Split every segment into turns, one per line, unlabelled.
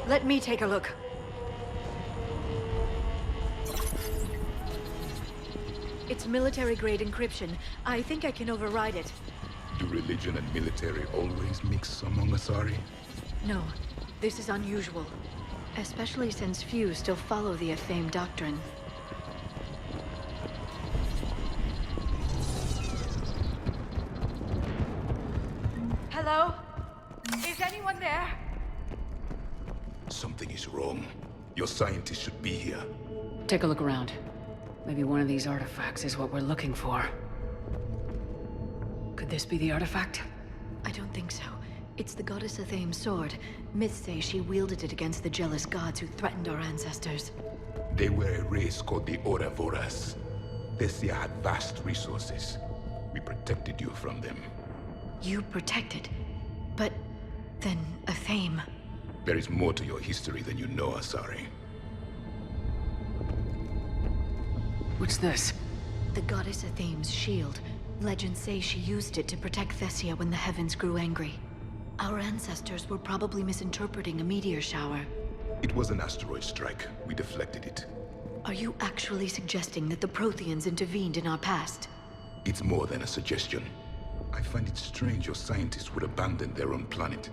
Let me take a look. It's military-grade encryption. I think I can override it.
Do religion and military always mix among Asari?
No, this is unusual. Especially since few still follow the Athame doctrine. Hello? Is anyone there?
Something is wrong. Your scientists should be here.
Take a look around. Maybe one of these artifacts is what we're looking for. Could this be the artifact?
I don't think so. It's the goddess Athame's sword. Myths say she wielded it against the jealous gods who threatened our ancestors.
They were a race called the Voras. Thessia had vast resources. We protected you from them.
You protected? But then Athame...
There is more to your history than you know, Asari.
What's this?
The goddess Athame's shield. Legends say she used it to protect Thessia when the heavens grew angry. Our ancestors were probably misinterpreting a meteor shower.
It was an asteroid strike. We deflected it.
Are you actually suggesting that the Protheans intervened in our past?
It's more than a suggestion. I find it strange your scientists would abandon their own planet.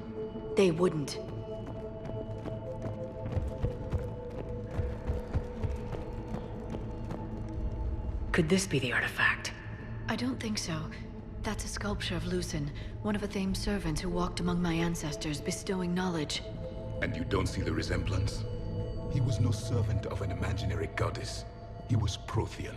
They wouldn't.
Could this be the artifact?
I don't think so. That's a sculpture of Lucen, one of Athame's servants who walked among my ancestors, bestowing knowledge.
And you don't see the resemblance? He was no servant of an imaginary goddess. He was Prothean.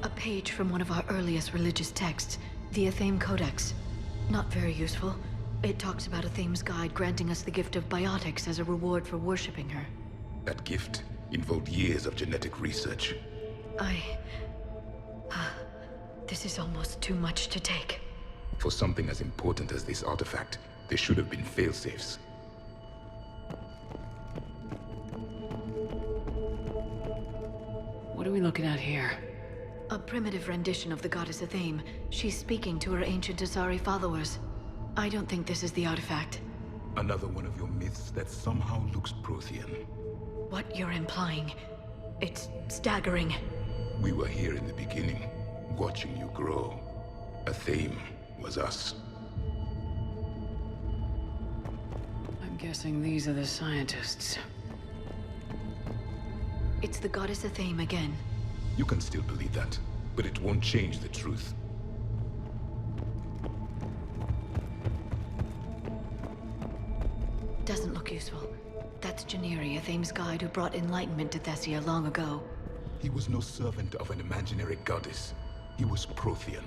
A page from one of our earliest religious texts, the Athame Codex. Not very useful. It talks about Athame's guide granting us the gift of biotics as a reward for worshipping her.
That gift involved years of genetic research.
This is almost too much to take.
For something as important as this artifact, there should have been failsafes.
What are we looking at here?
A primitive rendition of the goddess Athame. She's speaking to her ancient Asari followers. I don't think this is the artifact.
Another one of your myths that somehow looks Prothean.
What you're implying, it's staggering.
We were here in the beginning, watching you grow. Athame was us.
I'm guessing these are the scientists.
It's the goddess Athame again.
You can still believe that, but it won't change the truth.
Doesn't look useful. That's Janiri, Athame's guide who brought enlightenment to Thessia long ago.
He was no servant of an imaginary goddess. He was Prothean.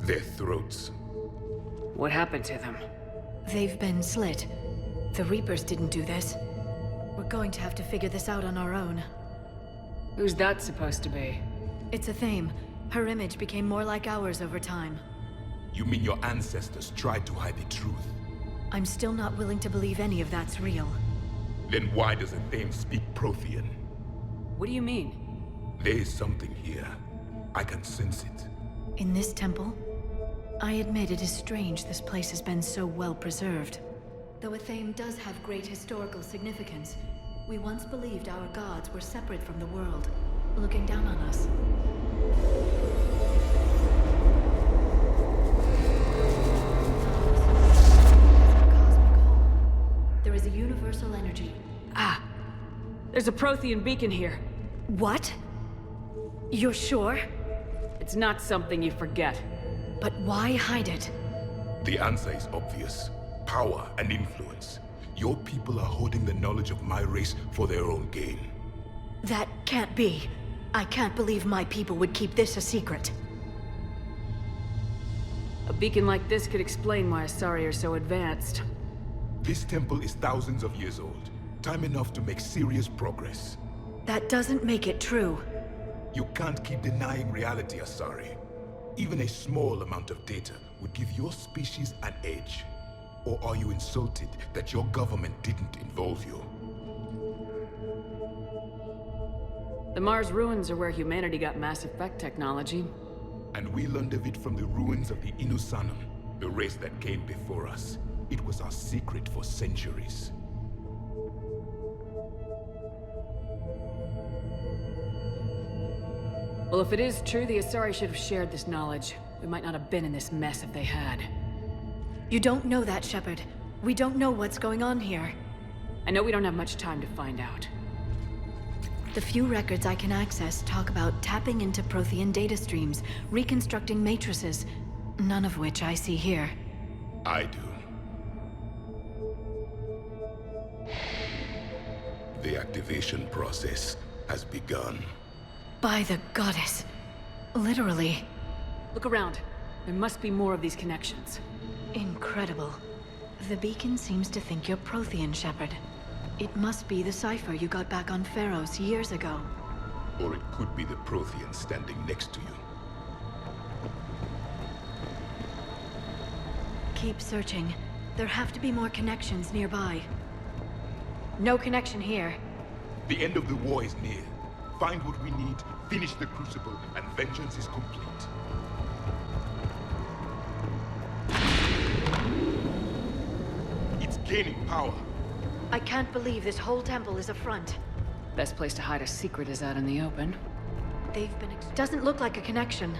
Their throats.
What happened to them?
They've been slit. The Reapers didn't do this. We're going to have to figure this out on our own.
Who's that supposed to be?
It's Athame. Her image became more like ours over time.
You mean your ancestors tried to hide the truth?
I'm still not willing to believe any of that's real.
Then why does Athame speak Prothean?
What do you mean?
There is something here. I can sense it.
In this temple? I admit it is strange this place has been so well preserved. Though Athame does have great historical significance, we once believed our gods were separate from the world, looking down on us. There is a universal energy.
Ah! There's a Prothean beacon here.
What? You're sure?
It's not something you forget.
But why hide it?
The answer is obvious. Power and influence. Your people are holding the knowledge of my race for their own gain.
That can't be. I can't believe my people would keep this a secret.
A beacon like this could explain why Asari are so advanced.
This temple is thousands of years old. Time enough to make serious progress.
That doesn't make it true.
You can't keep denying reality, Asari. Even a small amount of data would give your species an edge. Or are you insulted that your government didn't involve you?
The Mars ruins are where humanity got Mass Effect technology.
And we learned of it from the ruins of the Inusanum, the race that came before us. It was our secret for centuries.
Well, if it is true, the Asari should have shared this knowledge. We might not have been in this mess if they had.
You don't know that, Shepard. We don't know what's going on here.
I know we don't have much time to find out.
The few records I can access talk about tapping into Prothean data streams, reconstructing matrices, none of which I see here.
I do. The activation process has begun.
By the goddess. Literally.
Look around. There must be more of these connections.
Incredible. The beacon seems to think you're Prothean, Shepard. It must be the cipher you got back on Pharaohs years ago.
Or it could be the Prothean standing next to you.
Keep searching. There have to be more connections nearby. No connection here.
The end of the war is near. Find what we need, finish the Crucible, and vengeance is complete. It's gaining power.
I can't believe this whole temple is a front.
Best place to hide a secret is out in the open.
They've been doesn't look like a connection.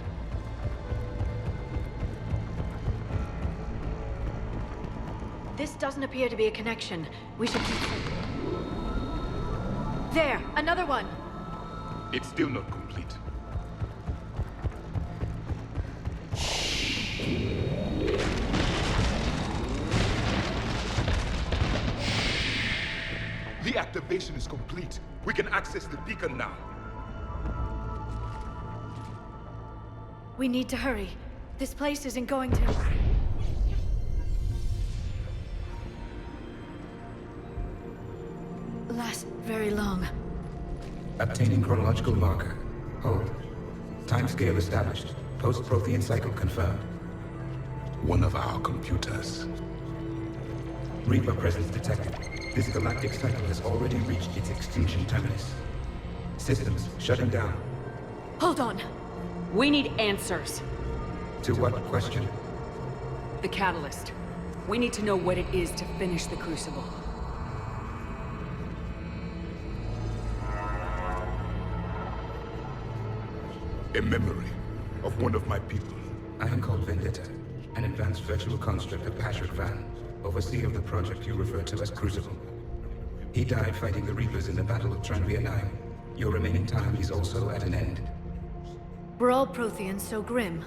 This doesn't appear to be a connection. We should keep there, another one!
It's still not complete. The activation is complete. We can access the beacon now.
We need to hurry. This place isn't going to... last very long.
Obtaining chronological marker. Hold. Timescale established. Post-Prothean cycle confirmed.
One of our computers.
Reaper presence detected. This galactic cycle has already reached its extinction terminus. Systems shutting down.
Hold on!
We need answers.
To what question?
The catalyst. We need to know what it is to finish the Crucible.
A memory of one of my people.
I am called Vendetta, an advanced virtual construct of Patrick Van, overseer of the project you refer to as Crucible. He died fighting the Reapers in the Battle of Tranvia 9. Your remaining time is also at an end.
We're all Protheans so grim.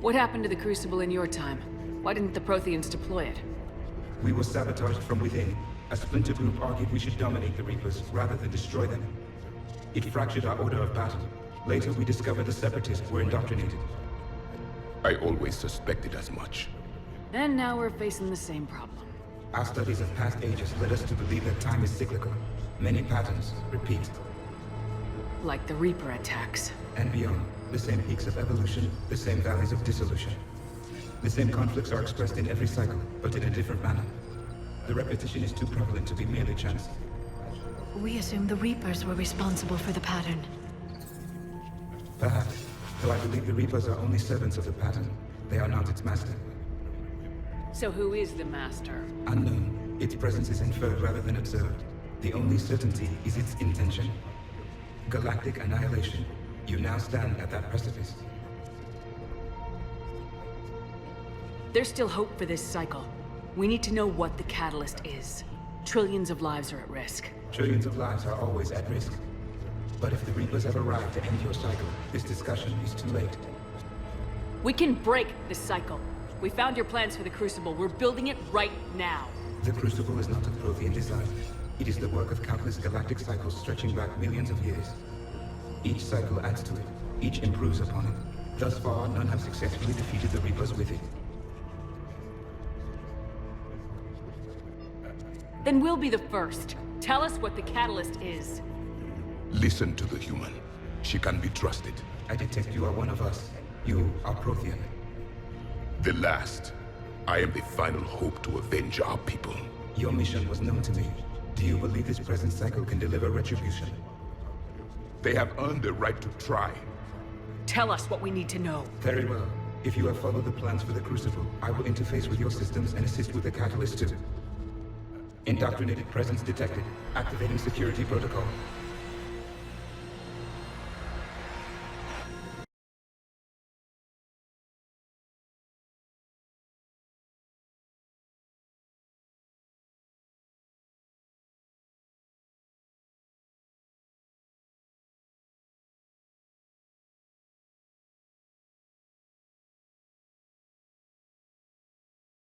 What happened to the Crucible in your time? Why didn't the Protheans deploy it?
We were sabotaged from within. A splinter group argued we should dominate the Reapers rather than destroy them. It fractured our order of battle. Later, we discovered the Separatists were indoctrinated.
I always suspected as much.
And now we're facing the same problem.
Our studies of past ages led us to believe that time is cyclical. Many patterns repeat.
Like the Reaper attacks.
And beyond, the same peaks of evolution, the same valleys of dissolution. The same conflicts are expressed in every cycle, but in a different manner. The repetition is too prevalent to be merely chance.
We assumed the Reapers were responsible for the pattern.
Perhaps, though I believe the Reapers are only servants of the pattern. They are not its master.
So who is the Master?
Unknown, its presence is inferred rather than observed. The only certainty is its intention. Galactic annihilation. You now stand at that precipice.
There's still hope for this cycle. We need to know what the catalyst is. Trillions of lives are at risk.
Trillions of lives are always at risk. But if the Reapers have arrived to end your cycle, this discussion is too late.
We can break this cycle. We found your plans for the Crucible. We're building it right now.
The Crucible is not of Prothean design. It is the work of countless galactic cycles stretching back millions of years. Each cycle adds to it. Each improves upon it. Thus far, none have successfully defeated the Reapers with it.
Then we'll be the first. Tell us what the catalyst is.
Listen to the human. She can be trusted.
I detect you are one of us. You are Prothean.
The last. I am the final hope to avenge our people.
Your mission was known to me. Do you believe this present cycle can deliver retribution?
They have earned the right to try.
Tell us what we need to know.
Very well. If you have followed the plans for the Crucible, I will interface with your systems and assist with the catalyst too. Indoctrinated presence detected. Activating security protocol.